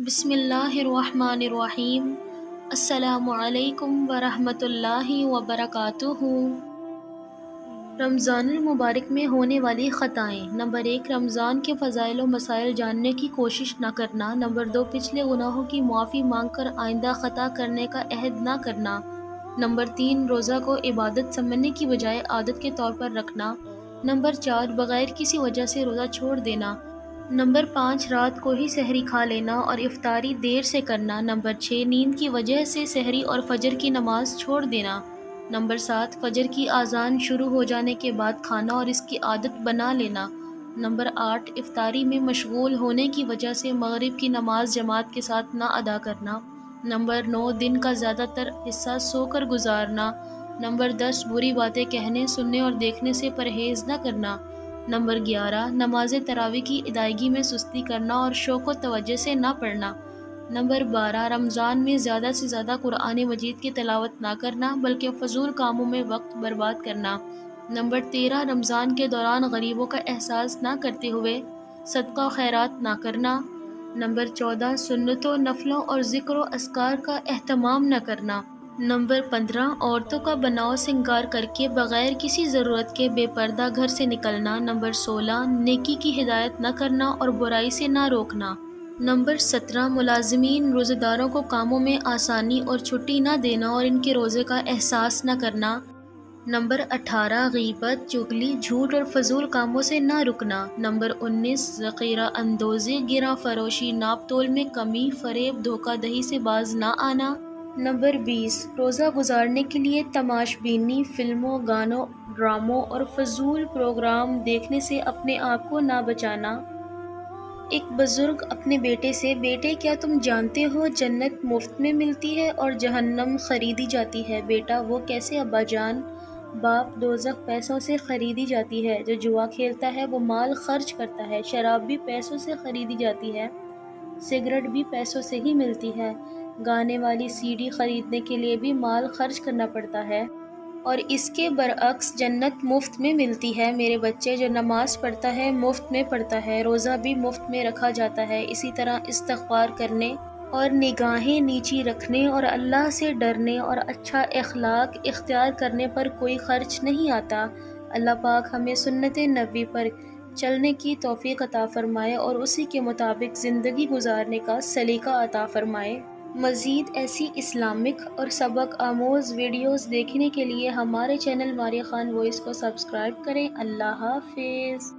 بسم اللہ الرحمن الرحیم۔ السلام علیکم ورحمۃ اللہ وبرکاتہ۔ رمضان المبارک میں ہونے والی خطائیں۔ نمبر 1، رمضان کے فضائل و مسائل جاننے کی کوشش نہ کرنا۔ نمبر 2، پچھلے گناہوں کی معافی مانگ کر آئندہ خطا کرنے کا عہد نہ کرنا۔ نمبر 3، روزہ کو عبادت سمجھنے کی بجائے عادت کے طور پر رکھنا۔ نمبر 4، بغیر کسی وجہ سے روزہ چھوڑ دینا۔ نمبر 5، رات کو ہی سحری کھا لینا اور افطاری دیر سے کرنا۔ نمبر 6، نیند کی وجہ سے سحری اور فجر کی نماز چھوڑ دینا۔ نمبر 7، فجر کی اذان شروع ہو جانے کے بعد کھانا اور اس کی عادت بنا لینا۔ نمبر 8، افطاری میں مشغول ہونے کی وجہ سے مغرب کی نماز جماعت کے ساتھ نہ ادا کرنا۔ نمبر 9، دن کا زیادہ تر حصہ سو کر گزارنا۔ نمبر 10، بری باتیں کہنے، سننے اور دیکھنے سے پرہیز نہ کرنا۔ نمبر 11، نماز تراویح کی ادائیگی میں سستی کرنا اور شوق و توجہ سے نہ پڑھنا۔ نمبر 12، رمضان میں زیادہ سے زیادہ قرآن مجید کی تلاوت نہ کرنا بلکہ فضول کاموں میں وقت برباد کرنا۔ نمبر 13، رمضان کے دوران غریبوں کا احساس نہ کرتے ہوئے صدقہ و خیرات نہ کرنا۔ نمبر 14، سنتوں، نفلوں اور ذکر و اذکار کا اہتمام نہ کرنا۔ نمبر 15، عورتوں کا بناؤ سنگار کر کے بغیر کسی ضرورت کے بے پردہ گھر سے نکلنا۔ نمبر 16، نیکی کی ہدایت نہ کرنا اور برائی سے نہ روکنا۔ نمبر 17، ملازمین روزہ داروں کو کاموں میں آسانی اور چھٹی نہ دینا اور ان کے روزے کا احساس نہ کرنا۔ نمبر 18، غیبت، چغلی، جھوٹ اور فضول کاموں سے نہ رکنا۔ نمبر 19، ذخیرہ اندوزی، گراں فروشی، ناپ تول میں کمی، فریب، دھوکہ دہی سے باز نہ آنا۔ نمبر 20، روزہ گزارنے کے لیے تماش بینی، فلموں، گانوں، ڈراموں اور فضول پروگرام دیکھنے سے اپنے آپ کو نہ بچانا۔ ایک بزرگ اپنے بیٹے سے، بیٹے کیا تم جانتے ہو جنت مفت میں ملتی ہے اور جہنم خریدی جاتی ہے؟ بیٹا وہ کیسے ابا جان؟ باپ دوزخ پیسوں سے خریدی جاتی ہے، جو جوا کھیلتا ہے وہ مال خرچ کرتا ہے، شراب بھی پیسوں سے خریدی جاتی ہے، سگریٹ بھی پیسوں سے ہی ملتی ہے، گانے والی سی ڈی خریدنے کے لیے بھی مال خرچ کرنا پڑتا ہے، اور اس کے برعکس جنت مفت میں ملتی ہے۔ میرے بچے، جو نماز پڑھتا ہے مفت میں پڑھتا ہے، روزہ بھی مفت میں رکھا جاتا ہے، اسی طرح استغفار کرنے اور نگاہیں نیچی رکھنے اور اللہ سے ڈرنے اور اچھا اخلاق اختیار کرنے پر کوئی خرچ نہیں آتا۔ اللہ پاک ہمیں سنت نبوی پر چلنے کی توفیق عطا فرمائے اور اسی کے مطابق زندگی گزارنے کا سلیقہ عطا فرمائے۔ مزید ایسی اسلامک اور سبق آموز ویڈیوز دیکھنے کے لیے ہمارے چینل ماریہ خان وائس کو سبسکرائب کریں۔ اللہ حافظ۔